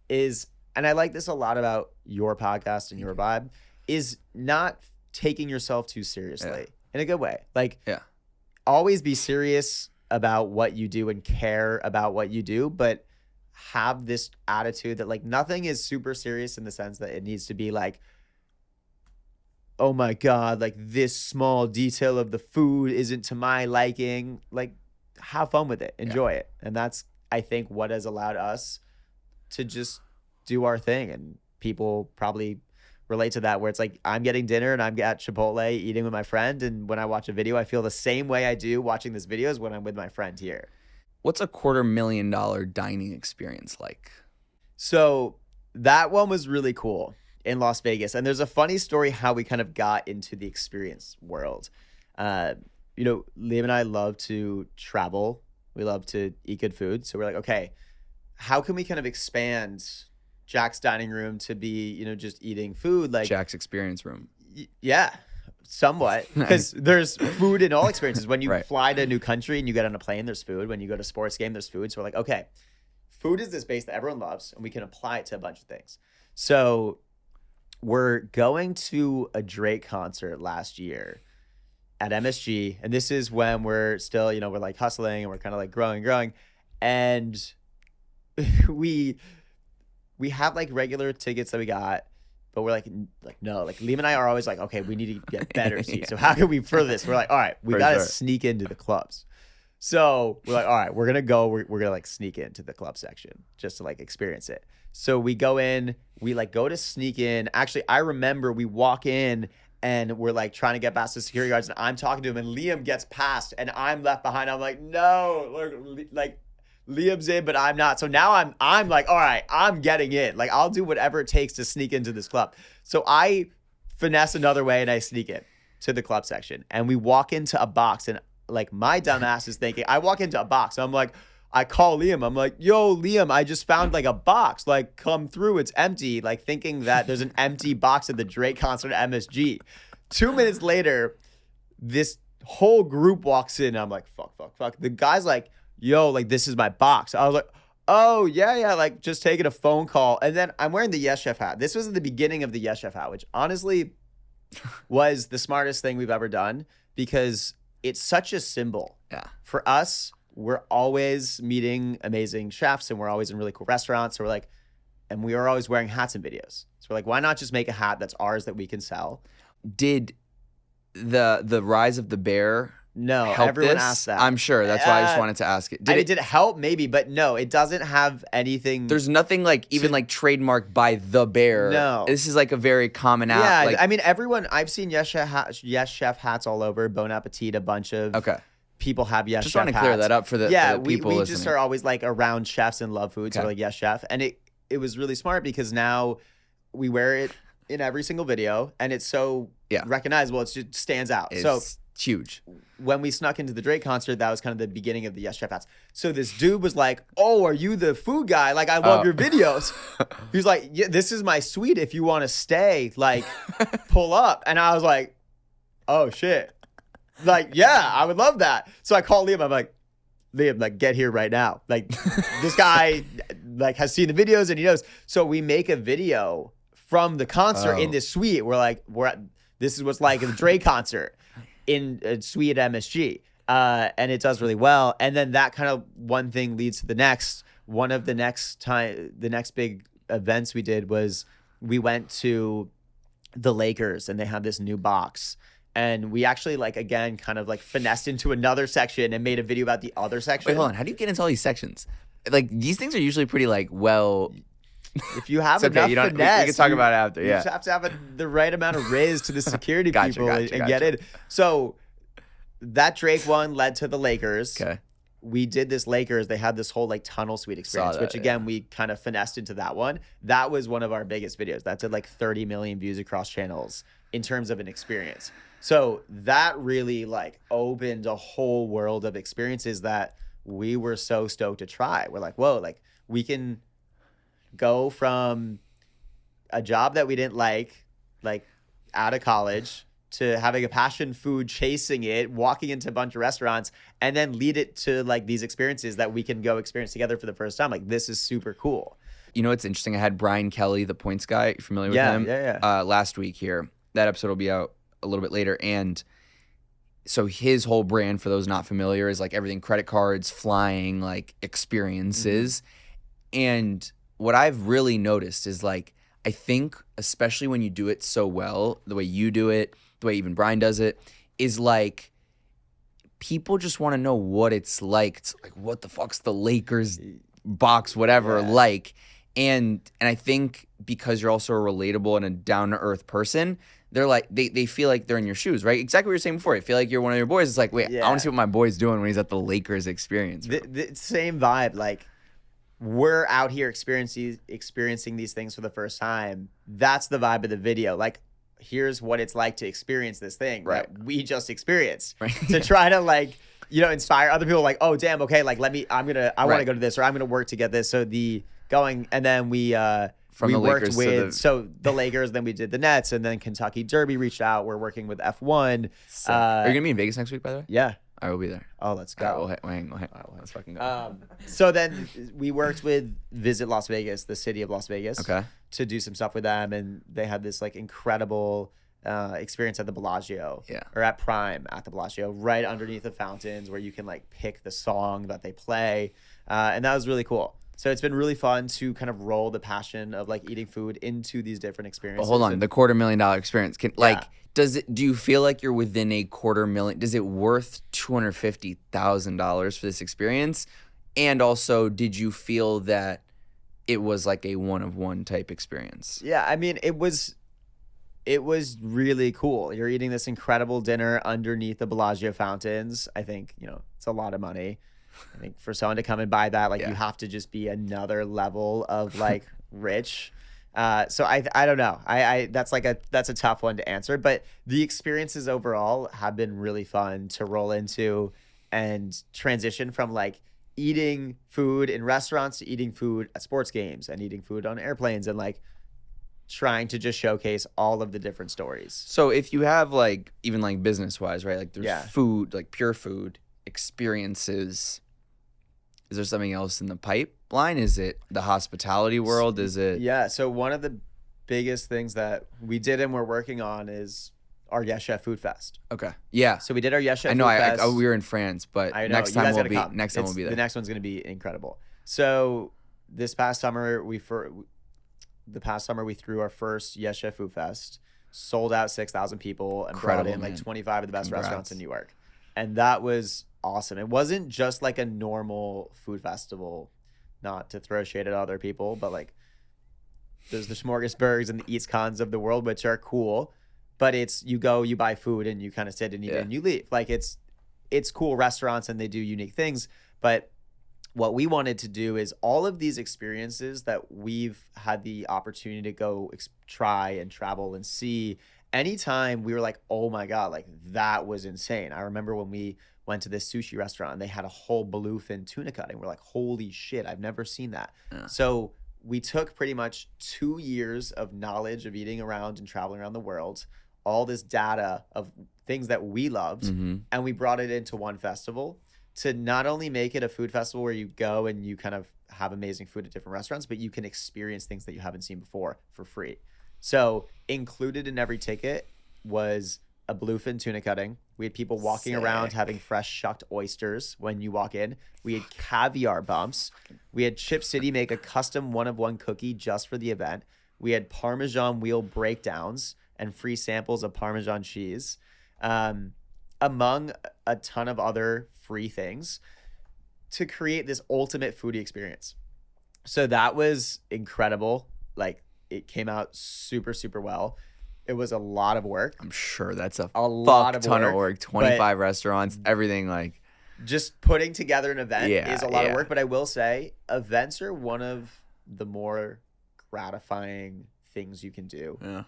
is, and I like this a lot about your podcast and your vibe, is not taking yourself too seriously in a good way. Like always be serious about what you do and care about what you do, but have this attitude that like nothing is super serious in the sense that it needs to be like, oh my God, like this small detail of the food isn't to my liking. Like have fun with it, enjoy it. And that's, I think, what has allowed us to just do our thing. And people probably relate to that, where it's like I'm getting dinner and I'm at Chipotle eating with my friend, and when I watch a video I feel the same way I do watching this video as when I'm with my friend here. What's a $250,000 dining experience like? So that one was really cool in Las Vegas, and there's a funny story how we kind of got into the experience world. Liam and I love to travel, we love to eat good food, so we're like, okay, how can we kind of expand Jack's dining room to be, just eating food, like Jack's experience room. Yeah, somewhat, because there's food in all experiences. When you Right. fly to a new country and you get on a plane, there's food. When you go to a sports game, there's food. So we're like, okay, food is this base that everyone loves, and we can apply it to a bunch of things. So we're going to a Drake concert last year at MSG, and this is when we're still, we're like hustling and we're kind of like growing, and we have like regular tickets that we got, but we're like no, like Liam and I are always like, okay, we need to get better seats. So how can we further this? We're like, all right, we got to sneak into the clubs. So we're like, all right, we're going to go, we're going to like sneak into the club section just to like experience it. So we go in, we like go to sneak in. Actually, I remember we walk in and we're like trying to get past the security guards, and I'm talking to him, and Liam gets past and I'm left behind. I'm like, no, like Liam's in, but I'm not. So now I'm like, all right, I'm getting in. Like I'll do whatever it takes to sneak into this club. So I finesse another way and I sneak in to the club section, and we walk into a box, and like my dumb ass is thinking, I walk into a box. So I'm like, I call Liam. I'm like, yo, Liam, I just found like a box, like come through. It's empty. Like thinking that there's an empty box at the Drake concert at MSG. 2 minutes later, this whole group walks in. And I'm like, fuck. The guy's like, yo, like this is my box. I was like, oh yeah, like just taking a phone call. And then I'm wearing the Yes Chef hat. This was at the beginning of the Yes Chef hat, which honestly was the smartest thing we've ever done, because it's such a symbol. Yeah. For us, we're always meeting amazing chefs and we're always in really cool restaurants. So we're like, and we are always wearing hats in videos. So we're like, why not just make a hat that's ours that we can sell? Did the rise of the bear No, help everyone this? asks that. I'm sure. That's why I just wanted to ask it. Did it help? Maybe, but no, it doesn't have anything. There's nothing like even like trademarked by the bear. No. This is like a very common out. Yeah, Like, I mean, everyone, I've seen Yes Chef hats all over. Bon Appetit, a bunch of people have Yes just Chef want hats. to clear that up for the people we listening. just are always like around chefs and love food. So we're like, Yes Chef. And it was really smart because now we wear it in every single video and it's so recognizable. It just stands out. It's huge. When we snuck into the Drake concert, that was kind of the beginning of the Yes Chef hats. So this dude was like, oh, are you the food guy? Like, I love your videos. He was like, yeah, this is my suite. If you want to stay, like, pull up. And I was like, oh, shit. Like, yeah, I would love that. So I called Liam. I'm like, Liam, like, get here right now. Like, this guy, like, has seen the videos and he knows. So we make a video from the concert in this suite. We're like, this is what's like at the Drake concert in a suite at MSG. And it does really well. And then that kind of one thing leads to the next. One of the next big events we did was we went to the Lakers and they had this new box. And we actually like, again, kind of like finessed into another section and made a video about the other section. Wait, hold on. How do you get into all these sections? Like these things are usually pretty like well. If you have It's okay. enough We finesse, can talk about it after. you Yeah. just have to have the right amount of riz to the security people and get it. So that Drake one led to the Lakers. Okay. We did this Lakers. They had this whole like tunnel suite experience, that, which again, we kind of finessed into that one. That was one of our biggest videos. That did like 30 million views across channels in terms of an experience. So that really like opened a whole world of experiences that we were so stoked to try. We're like, whoa, like we can go from a job that we didn't like out of college, to having a passion food, chasing it, walking into a bunch of restaurants, and then lead it to like these experiences that we can go experience together for the first time. Like this is super cool. You know what's interesting? I had Brian Kelly, the points guy. You familiar with him? Yeah. Last week here. That episode will be out a little bit later. And so his whole brand, for those not familiar, is like everything credit cards, flying, like experiences. And what I've really noticed is like, I think especially when you do it so well, the way you do it, the way even Brian does it, is like people just want to know what it's like. It's like, what the fuck's the Lakers box, whatever, like. And I think because you're also a relatable and a down-to-earth person, they're like, they feel like they're in your shoes, right? Exactly what you were saying before. I feel like you're one of your boys. It's like, wait, I want to see what my boy's doing when he's at the Lakers experience. The same vibe. Like we're out here experiencing these things for the first time. That's the vibe of the video. Like, here's what it's like to experience this thing that we just experienced. Right. To try to like, you know, inspire other people. Like, oh damn, okay, like I want to go to this, or I'm gonna work to get this. So and then we worked with the Lakers, then we did the Nets, and then Kentucky Derby reached out. We're working with F1. So, are you gonna be in Vegas next week, by the way? Yeah. I will be there. Oh, let's go. All right, we'll hang. Let's fucking go. So then we worked with Visit Las Vegas, the city of Las Vegas, to do some stuff with them, and they had this like incredible experience at the Bellagio, or at Prime at the Bellagio, right underneath the fountains, where you can like pick the song that they play, and that was really cool. So it's been really fun to kind of roll the passion of like eating food into these different experiences. But hold on, the $250,000 experience. Do you feel like you're within a $250,000? Is it worth $250,000 for this experience? And also, did you feel that it was like a one-of-one type experience? Yeah, I mean, it was really cool. You're eating this incredible dinner underneath the Bellagio fountains. I think, you know, it's a lot of money. I think for someone to come and buy that, like you have to just be another level of like rich. So I don't know. That's a tough one to answer, but the experiences overall have been really fun to roll into and transition from like eating food in restaurants to eating food at sports games and eating food on airplanes and like trying to just showcase all of the different stories. So if you have like, even like business wise, right? Like there's food, like pure food experiences. Is there something else in the pipeline? Is it the hospitality world? Is it? Yeah. So one of the biggest things that we did and we're working on is our Yes Chef Food Fest. Okay. Yeah. So we did our Yes Chef Food Fest. We were in France, but next time we'll be there. The next one's going to be incredible. So this past summer, we threw our first Yes Chef Food Fest, sold out 6,000 people, and brought in like 25 of the best restaurants in New York. And that was awesome. It wasn't just like a normal food festival, not to throw shade at other people, but like there's the smorgasburgs and the Eats Cons of the world, which are cool, but it's you go, you buy food, and you kind of sit and eat and you leave. Like it's cool restaurants and they do unique things, but what we wanted to do is all of these experiences that we've had the opportunity to go try and travel and see, anytime we were like, oh my God, like that was insane. I remember when we went to this sushi restaurant and they had a whole bluefin tuna cutting. We're like, holy shit, I've never seen that. Yeah. So we took pretty much 2 years of knowledge of eating around and traveling around the world, all this data of things that we loved, and we brought it into one festival to not only make it a food festival where you go and you kind of have amazing food at different restaurants, but you can experience things that you haven't seen before for free. So included in every ticket was a bluefin tuna cutting. We had people walking around having fresh shucked oysters when you walk in. We had caviar bumps. We had Chip City make a custom one-of-one cookie just for the event. We had Parmesan wheel breakdowns and free samples of Parmesan cheese, among a ton of other free things to create this ultimate foodie experience. So that was incredible. Like, it came out super, super well. It was a lot of work. I'm sure that's a lot of ton of work, work. 25 restaurants, everything like. Just putting together an event is a lot of yeah. work. But I will say, events are one of the more gratifying things you can do. Yeah.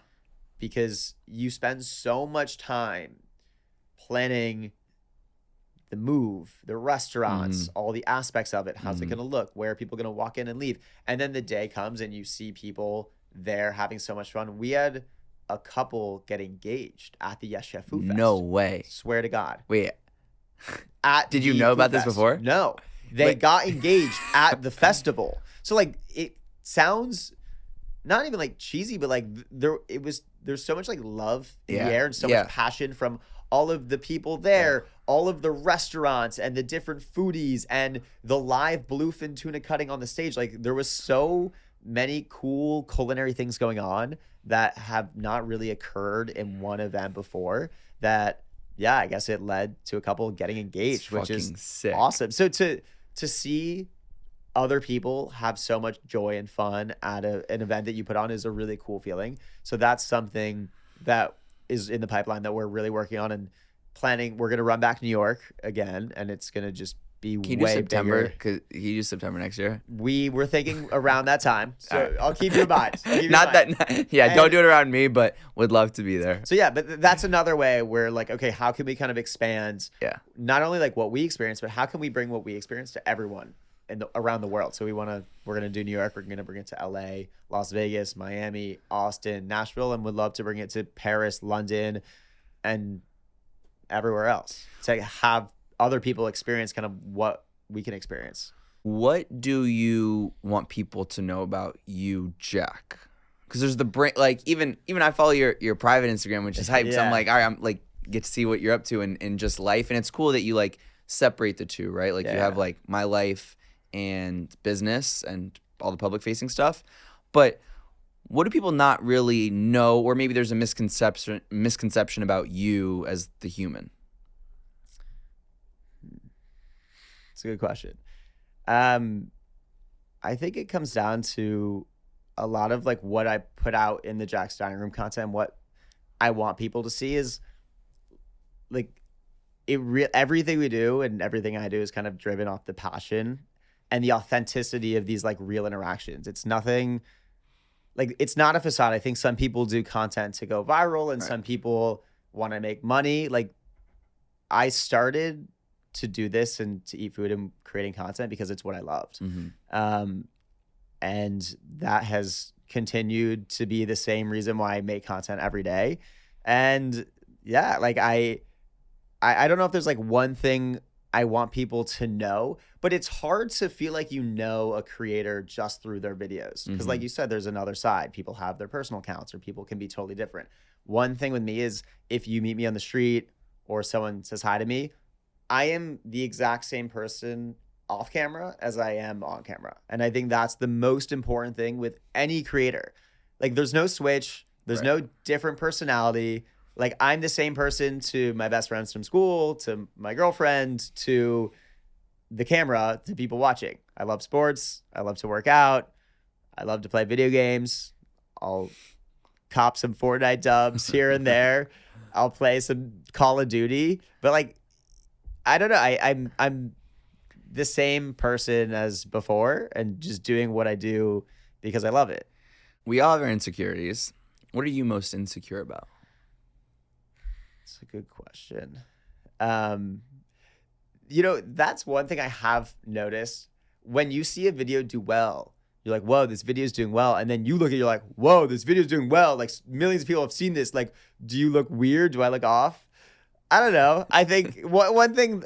Because you spend so much time planning the move, the restaurants, all the aspects of it. How's it going to look? Where are people going to walk in and leave? And then the day comes and you see people there having so much fun. We had a couple get engaged at the Yes Chef Food Fest. No way. Swear to God. Wait. At Did you the know food about this fest. before? No. They Wait. got engaged at the festival. So like, it sounds not even like cheesy, but like there's so much like love in the air and so much passion from all of the people there, all of the restaurants and the different foodies and the live bluefin tuna cutting on the stage. Like, there was so many cool culinary things going on that have not really occurred in one event before that, yeah, I guess it led to a couple getting engaged, which is sick. awesome. So to see other people have so much joy and fun at an event that you put on is a really cool feeling. So that's something that is in the pipeline that we're really working on and planning. We're going to run back to New York again, and it's going to just be Can you do way September? bigger. Can you do September next year? We were thinking around that time. So All right. I'll keep you in mind. Not that, yeah, don't do it around me, but would love to be there. So yeah, but that's another way where like, okay, how can we kind of expand not only like what we experience, but how can we bring what we experience to everyone around the world? So we're going to do New York. We're going to bring it to LA, Las Vegas, Miami, Austin, Nashville, and would love to bring it to Paris, London, and everywhere else to have other people experience kind of what we can experience. What do you want people to know about you, Jack? Because there's the brain, like even I follow your private Instagram, which is hype. So I'm like, all right, I'm like, get to see what you're up to in just life. And it's cool that you like separate the two, right? Like you have like my life and business and all the public facing stuff. But what do people not really know, or maybe there's a misconception about you as the human? It's a good question. I think it comes down to a lot of like what I put out in the Jack's Dining Room content. What I want people to see is like everything we do and everything I do is kind of driven off the passion and the authenticity of these like real interactions. It's nothing like, it's not a facade. I think some people do content to go viral and some people want to make money. Like, I started to do this and to eat food and creating content because it's what I loved. And that has continued to be the same reason why I make content every day. And yeah, like I don't know if there's like one thing I want people to know, but it's hard to feel like you know a creator just through their videos. Because like you said, there's another side. People have their personal accounts or people can be totally different. One thing with me is if you meet me on the street or someone says hi to me, I am the exact same person off camera as I am on camera. And I think that's the most important thing with any creator. Like, there's no switch. There's no different personality. Like, I'm the same person to my best friends from school, to my girlfriend, to the camera, to people watching. I love sports. I love to work out. I love to play video games. I'll cop some Fortnite dubs here and there. I'll play some Call of Duty. But like, I don't know. I'm the same person as before and just doing what I do because I love it. We all have our insecurities. What are you most insecure about? That's a good question. You know, that's one thing I have noticed. When you see a video do well, you're like, whoa, this video is doing well. And then you look at it, you're like, whoa, this video is doing well. Like, millions of people have seen this. Like, do you look weird? Do I look off? I don't know. I think one thing,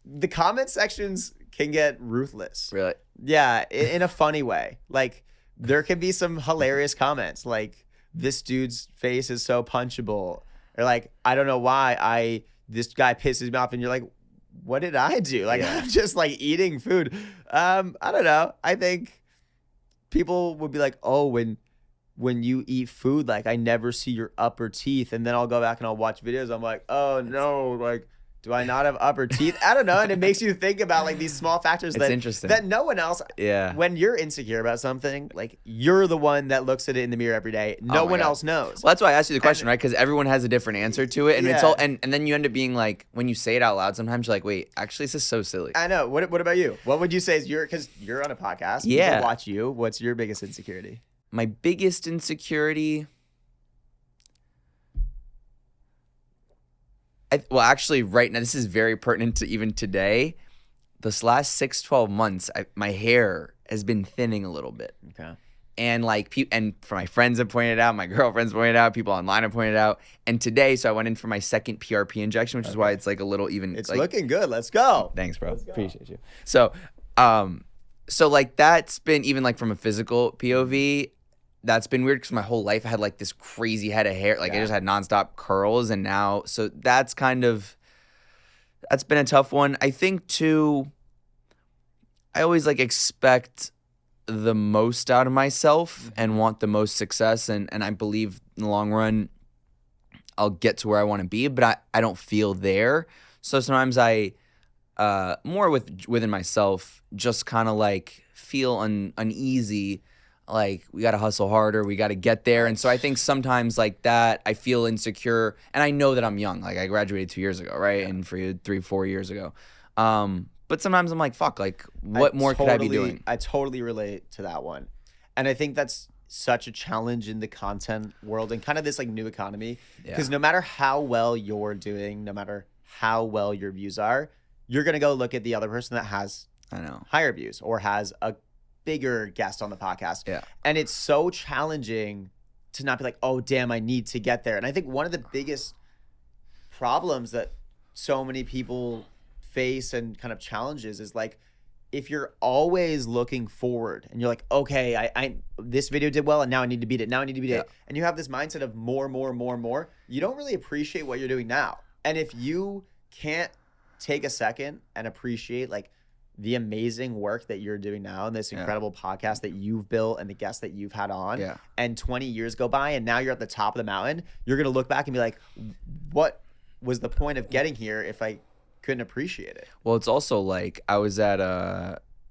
the comment sections can get ruthless. Really? Yeah, in a funny way. Like, there can be some hilarious comments like, this dude's face is so punchable. Or Or like, I don't know why this guy pisses me off, and you're like, what did I do? Like, I'm just like eating food. I don't know. I think people would be like, oh, when you eat food, like I never see your upper teeth. And then I'll go back and I'll watch videos. I'm like, oh no, like, do I not have upper teeth? I don't know. And it makes you think about like these small factors that no one else, when you're insecure about something, like you're the one that looks at it in the mirror every day. No one else knows. Well, that's why I asked you the question, right? Because everyone has a different answer to it. And it's all, and then you end up being like, when you say it out loud, sometimes you're like, wait, actually, this is so silly. I know. What about you? What would you say is because you're on a podcast. Yeah. People watch you. What's your biggest insecurity? My biggest insecurity. Well, actually, right now, this is very pertinent to even today. This last 6-12 months, my hair has been thinning a little bit. Okay. And like, and for my friends have pointed out, my girlfriends pointed out, people online have pointed out. And today, so I went in for my second PRP injection, which is why it's like a little even. It's like, looking good. Let's go. Thanks, bro. Appreciate you. So like that's been even like from a physical POV. That's been weird because my whole life I had like this crazy head of hair. Like I just had nonstop curls, and now so that's been a tough one. I think too, I always like expect the most out of myself and want the most success, and I believe in the long run I'll get to where I want to be, but I don't feel there. So sometimes I more within myself just kind of like feel uneasy. Like we got to hustle harder, we got to get there. And so I think sometimes like that, I feel insecure, and I know that I'm young. Like I graduated 2 years ago, right? And for you 3-4 years ago. But sometimes I'm like, fuck, like what more could I be doing? I totally relate to that one. And I think that's such a challenge in the content world and kind of this like new economy. Because no matter how well you're doing, no matter how well your views are, you're going to go look at the other person that has higher views or has a bigger guest on the podcast. Yeah. And it's so challenging to not be like, oh, damn, I need to get there. And I think one of the biggest problems that so many people face and kind of challenges is like, if you're always looking forward and you're like, okay, I this video did well and now I need to beat it. Now I need to beat it. And you have this mindset of more, you don't really appreciate what you're doing now. And if you can't take a second and appreciate like the amazing work that you're doing now and this incredible podcast that you've built and the guests that you've had on, and 20 years go by and now you're at the top of the mountain, you're going to look back and be like, what was the point of getting here if I couldn't appreciate it? Well, it's also like I was at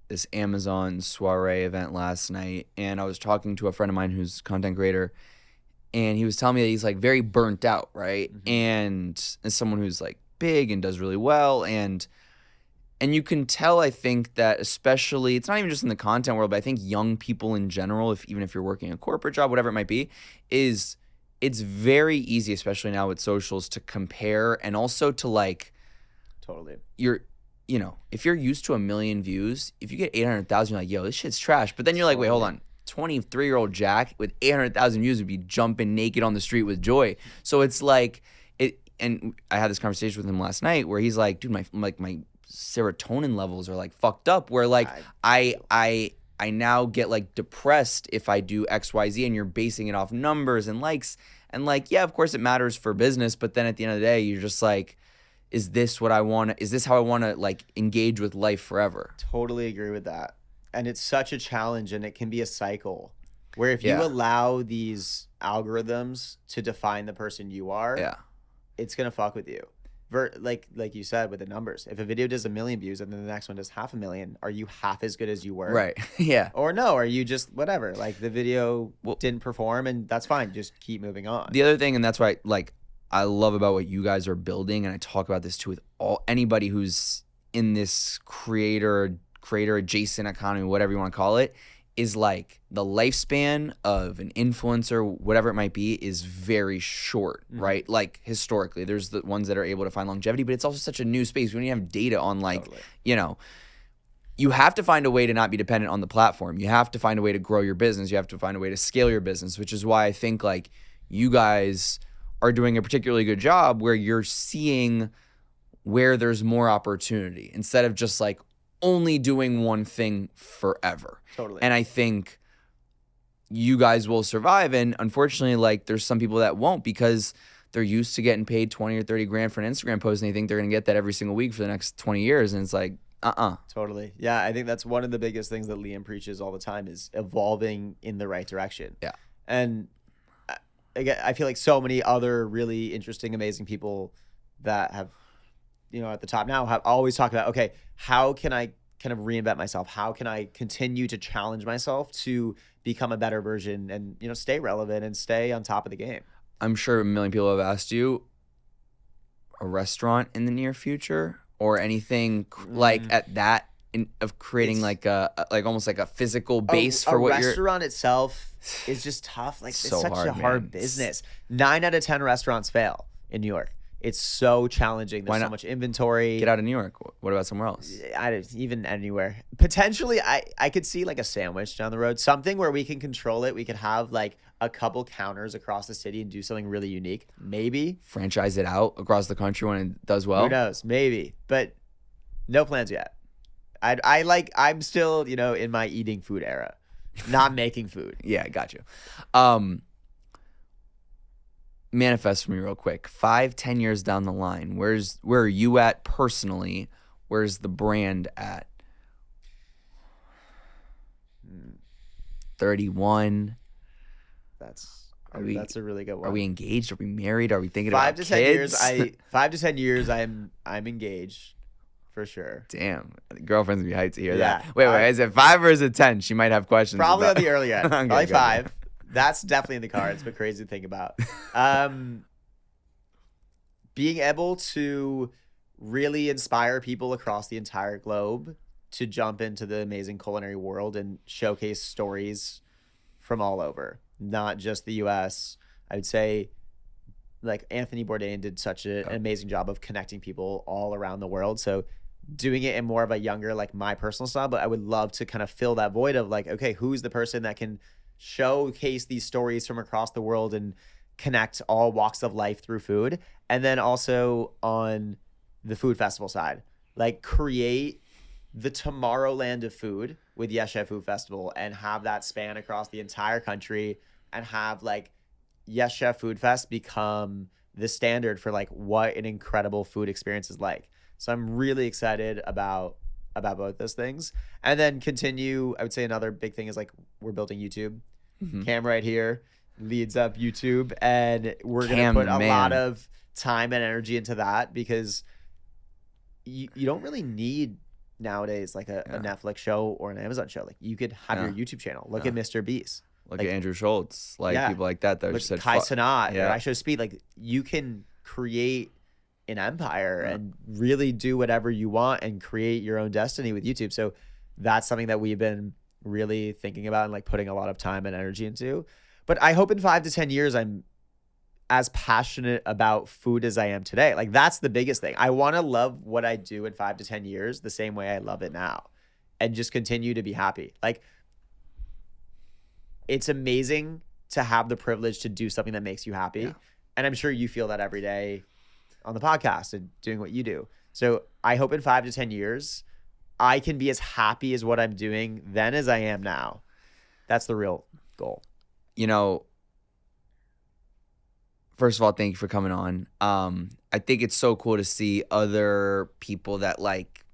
this Amazon soiree event last night, and I was talking to a friend of mine who's a content creator, and he was telling me that he's like very burnt out, right? And as someone who's like big and does really well, and you can tell, I think, that especially, it's not even just in the content world, but I think young people in general, even if you're working a corporate job, whatever it might be, it's very easy, especially now with socials, to compare, and also to like, totally. If you're used to 1 million views, if you get 800,000, you're like, yo, this shit's trash. But then you're like, wait, hold on. 23-year-old Jack with 800,000 views would be jumping naked on the street with joy. So it's like, and I had this conversation with him last night where he's like, dude, my serotonin levels are like fucked up, where like I now get like depressed if I do XYZ, and you're basing it off numbers and likes, and like, yeah, of course it matters for business, but then at the end of the day, you're just like, is this how I want to like engage with life forever? Totally agree with that. And it's such a challenge, and it can be a cycle where if you allow these algorithms to define the person you are, it's gonna fuck with you. Like you said with the numbers, if a video does 1 million views and then the next one does 500,000, are you half as good as you were? Right. Yeah. Or no, are you just whatever? Like the video didn't perform, and that's fine. Just keep moving on. The other thing, and that's why I love about what you guys are building, and I talk about this too with anybody who's in this creator adjacent economy, whatever you want to call it, is like the lifespan of an influencer, whatever it might be, is very short, right? Like historically, there's the ones that are able to find longevity, but it's also such a new space. We don't even have data on like, you have to find a way to not be dependent on the platform. You have to find a way to grow your business. You have to find a way to scale your business, which is why I think like you guys are doing a particularly good job where you're seeing where there's more opportunity instead of just like only doing one thing forever. Totally. And I think you guys will survive. And unfortunately, like there's some people that won't, because they're used to getting paid 20 or 30 grand for an Instagram post, and they think they're going to get that every single week for the next 20 years. And it's like, Totally. Yeah, I think that's one of the biggest things that Liam preaches all the time is evolving in the right direction. Yeah. And again, I feel like so many other really interesting, amazing people that have, at the top now have always talked about, okay, how can I kind of reinvent myself? How can I continue to challenge myself to become a better version and, stay relevant and stay on top of the game? I'm sure a million people have asked you, a restaurant in the near future or anything like at that of creating like almost like a physical base for what you're. A restaurant itself is just tough. Like So it's such hard, a hard man. business. 9 out of 10 restaurants fail in New York. It's so challenging. There's so much inventory. Get out of New York. What about somewhere else? Even anywhere. Potentially, I could see like a sandwich down the road. Something where we can control it. We could have like a couple counters across the city and do something really unique. Maybe. Franchise it out across the country when it does well. Who knows? Maybe. But no plans yet. I'm still, in my eating food era. Not making food. Yeah, I got you. Manifest for me real quick. 5-10 years down the line, where are you at personally? Where's the brand at? 31. That's a really good one. Are we engaged? Are we married? Are we thinking about 5 to 10 kids? years? 5 to 10 years. I'm engaged, for sure. Damn, girlfriends would be hyped to hear Yeah. that. Wait, is it 5 or is it 10? She might have questions. Probably about... on the early end. Okay, Probably good. 5. That's definitely in the cards, but crazy to think about. Being able to really inspire people across the entire globe to jump into the amazing culinary world and showcase stories from all over, not just the US. I would say like Anthony Bourdain did such an amazing job of connecting people all around the world. So doing it in more of a younger, like my personal style, but I would love to kind of fill that void of like, okay, who's the person that can showcase these stories from across the world and connect all walks of life through food. And then also on the food festival side, like create the Tomorrowland of food with Yes Chef Food Festival and have that span across the entire country and have like Yes Chef Food Fest become the standard for like what an incredible food experience is like. So I'm really excited about both those things. And then continue, I would say another big thing is like we're building YouTube. Cam right here leads up YouTube, and we're going to put a lot of time and energy into that because you don't really need nowadays like a Netflix show or an Amazon show. Like you could have your YouTube channel. Look at Mr. Beast. Look at Andrew Schultz, people like that. That Look just at said Kai Cenat or Yeah. I Show Speed. Like you can create an empire and really do whatever you want and create your own destiny with YouTube. So that's something that we've been really thinking about and like putting a lot of time and energy into. But I hope in 5 to 10 years, I'm as passionate about food as I am today. Like that's the biggest thing. I want to love what I do in 5 to 10 years the same way I love it now and just continue to be happy. Like it's amazing to have the privilege to do something that makes you happy. Yeah. And I'm sure you feel that every day on the podcast and doing what you do. So I hope in 5 to 10 years, I can be as happy as what I'm doing then as I am now. That's the real goal. First of all, thank you for coming on. I think it's so cool to see other people that like,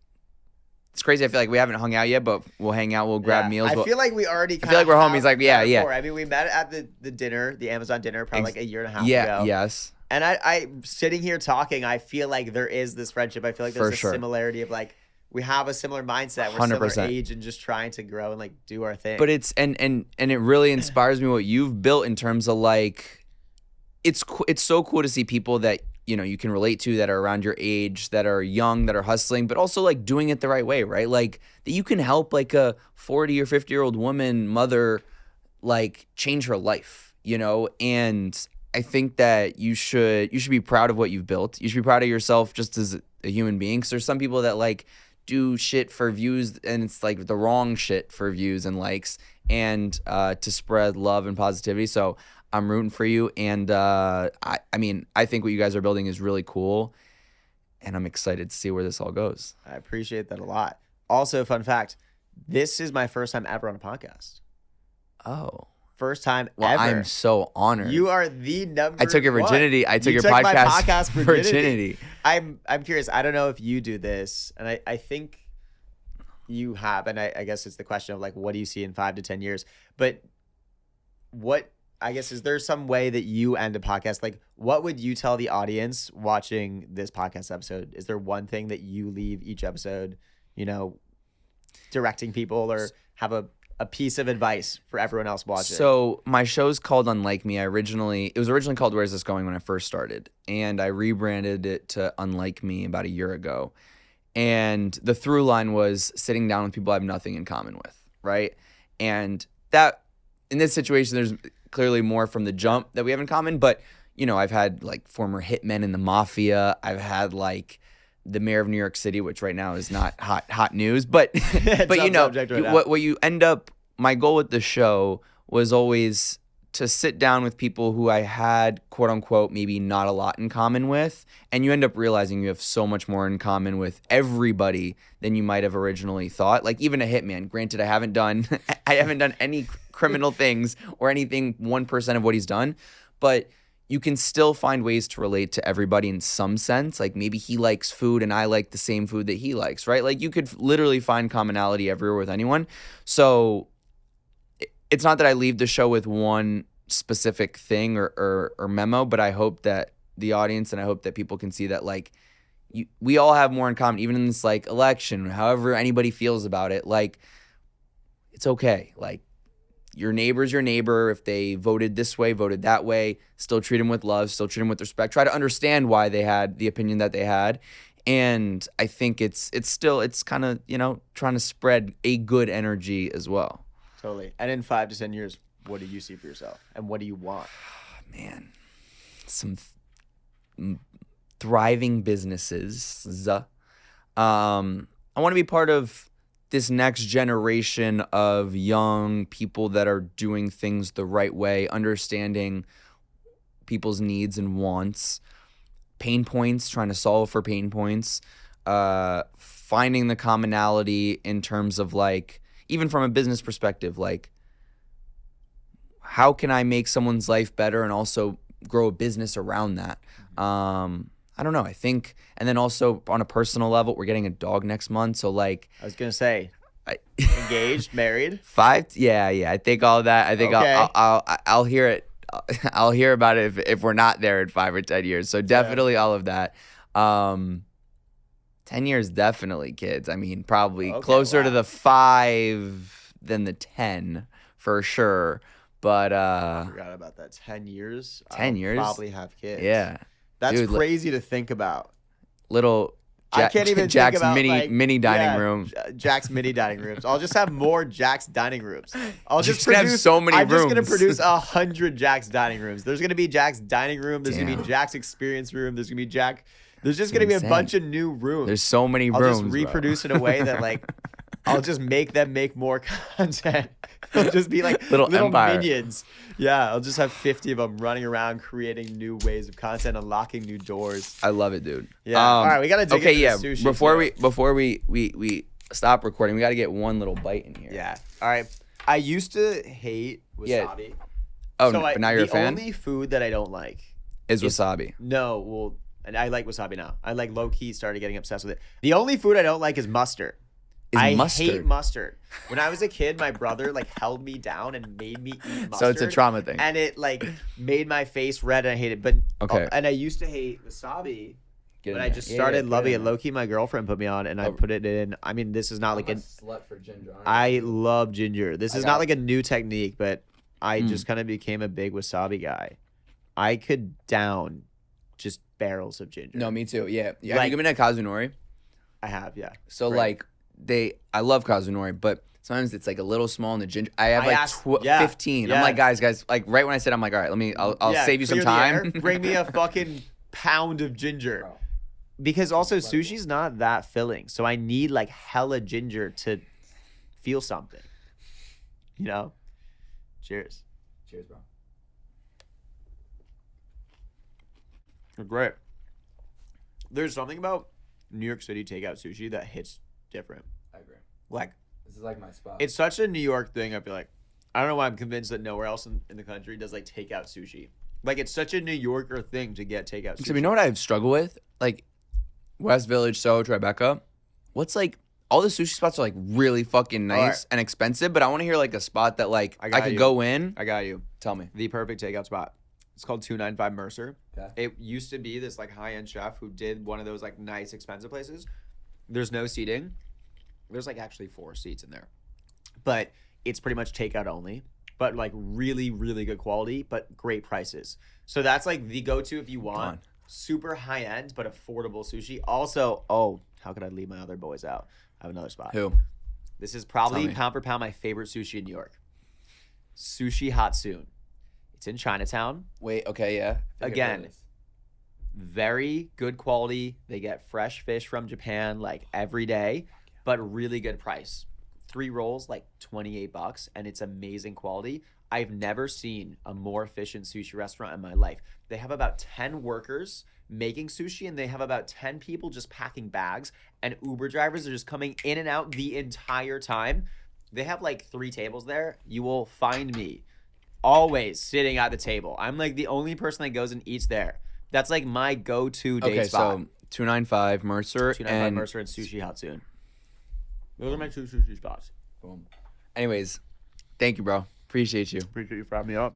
it's crazy. I feel like we haven't hung out yet, but we'll hang out. We'll grab meals. I feel like we already I feel like we're homies. Like, yeah. I mean, we met at the dinner, the Amazon dinner, probably like a year and a half ago. Yeah, yes. And I sitting here talking, I feel like there is this friendship. I feel like there's a similarity of like, we have a similar mindset. We're 100%. similar age and just trying to grow and like do our thing. But it's, and it really inspires me what you've built in terms of like, it's so cool to see people that, you can relate to that are around your age, that are young, that are hustling, but also like doing it the right way, right? Like that you can help like a 40 or 50-year-old woman, mother, like change her life, and I think that you should be proud of what you've built. You should be proud of yourself just as a human being. Because there's some people that like do shit for views and it's like the wrong shit for views and likes and to spread love and positivity. So I'm rooting for you. And I think what you guys are building is really cool. And I'm excited to see where this all goes. I appreciate that a lot. Also, fun fact, this is my first time ever on a podcast. Oh. First time Well, ever. I'm so honored. You are the number. I took your virginity. One. I took You your my podcast virginity. I'm curious. I don't know if you do this, and I think you have, and I guess it's the question of like, what do you see in 5 to 10 years? But what, I guess, is there some way that you end a podcast? Like, what would you tell the audience watching this podcast episode? Is there one thing that you leave each episode, directing people, or have a piece of advice for everyone else watching? So my show's called Unlike Me. It was originally called Where's This Going when I first started, and I rebranded it to Unlike Me about a year ago. And the through line was sitting down with people I have nothing in common with, right? And that, in this situation, there's clearly more from the jump that we have in common. But, I've had like former hitmen in the mafia. I've had like the mayor of New York City, which right now is not hot news, but what you end up, my goal with the show was always to sit down with people who I had, quote unquote, maybe not a lot in common with, and you end up realizing you have so much more in common with everybody than you might have originally thought. Like even a hitman. Granted, I haven't done any criminal things or anything 1% of what he's done, but you can still find ways to relate to everybody in some sense. Like maybe he likes food and I like the same food that he likes, right? Like you could literally find commonality everywhere with anyone. So it's not that I leave the show with one specific thing or memo, but I hope that the audience and I hope that people can see that like we all have more in common, even in this like election, however anybody feels about it. Like it's okay. Like your neighbor's your neighbor. If they voted this way, voted that way, still treat them with love, still treat them with respect. Try to understand why they had the opinion that they had. And I think it's kind of, trying to spread a good energy as well. Totally. And in 5 to 10 years, what do you see for yourself? And what do you want? Man, some thriving businesses. I want to be part of this next generation of young people that are doing things the right way, understanding people's needs and wants, pain points, trying to solve for pain points, finding the commonality in terms of like, even from a business perspective, like how can I make someone's life better and also grow a business around that? I don't know. I think, and then also on a personal level, we're getting a dog next month. So like, I was going to say, engaged, married? 5. Yeah. I think all that. I think okay. I'll hear it. I'll hear about it if we're not there in 5 or 10 years. So definitely all of that. 10 years, definitely kids. I mean, probably closer to the 5 than the 10 for sure. But I forgot about that. 10 years. 10 years. Probably have kids. Yeah. That's Dude, crazy to think about. I can't even Jack's think about, mini dining room. Jack's mini dining rooms. I'll just have more Jack's dining rooms. I'm just so many rooms. just gonna produce 100 Jack's dining rooms. There's gonna be Jack's dining room. There's gonna be Jack's experience room. There's gonna be Jack. There's just gonna be a bunch of new rooms. There's so many rooms. I'll just reproduce in a way that like I'll just make them make more content. They'll just be like little minions. Yeah, I'll just have 50 of them running around creating new ways of content, unlocking new doors. I love it, dude. Yeah. All right, we gotta dig into the sushi. Before we stop recording, we gotta get one little bite in here. Yeah. All right. I used to hate wasabi. Oh, but now you're a fan? The only food that I don't like is wasabi. No, well, and I like wasabi now. I like low key started getting obsessed with it. The only food I don't like is mustard. I hate mustard. When I was a kid, my brother like held me down and made me eat mustard. So it's a trauma thing. And it like made my face red and I hate it. But okay. And I used to hate wasabi. But I just started loving it. Low key, my girlfriend put me on, and I put it in. I mean, this is not like a slut for ginger. I love ginger. This is not like a new technique, but I just kind of became a big wasabi guy. I could down just barrels of ginger. No, me too. Yeah. Have you been at Kazunori? I have, yeah. So like I love Kazunori, but sometimes it's like a little small in the ginger. I have 15. I'm like, guys, like right when I said, I'm like, all right, I'll save you some time. Bring me a fucking pound of ginger. Bro. Because also sushi's not that filling. So I need like hella ginger to feel something. You know? Cheers. Cheers, bro. They're great. There's something about New York City takeout sushi that hits different. I agree. Like, this is like my spot. It's such a New York thing. I feel like I don't know why I'm convinced that nowhere else in the country does like takeout sushi. Like it's such a New Yorker thing to get takeout sushi. So you know what I've struggled with? Like West Village, Soho, Tribeca. What's like all the sushi spots are like really fucking nice Alright. and expensive, but I want to hear like a spot that like I could you. go in. I got you. Tell me. The perfect takeout spot. It's called 295 Mercer. Okay. It used to be this like high-end chef who did one of those like nice expensive places. There's no seating. There's like actually 4 seats in there. But it's pretty much takeout only, but like really, really good quality, but great prices. So that's like the go-to if you want super high-end but affordable sushi. Also, how could I leave my other boys out? I have another spot. Who? This is probably Tell me. pound for pound my favorite sushi in New York. Sushi Hatsun. It's in Chinatown. Wait, okay, yeah. Again, very good quality. They get fresh fish from Japan like every day, but really good price. 3 rolls, like $28, and it's amazing quality. I've never seen a more efficient sushi restaurant in my life. They have about 10 workers making sushi, and they have about 10 people just packing bags, and Uber drivers are just coming in and out the entire time. They have like 3 tables there. You will find me always sitting at the table. I'm like the only person that goes and eats there. That's like my go-to date spot. Okay, so 295 Mercer 295 and Mercer and Sushi Hatsun. Those are my 2 sushi spots. Boom. Anyways, thank you, bro. Appreciate you. Appreciate you for having me up.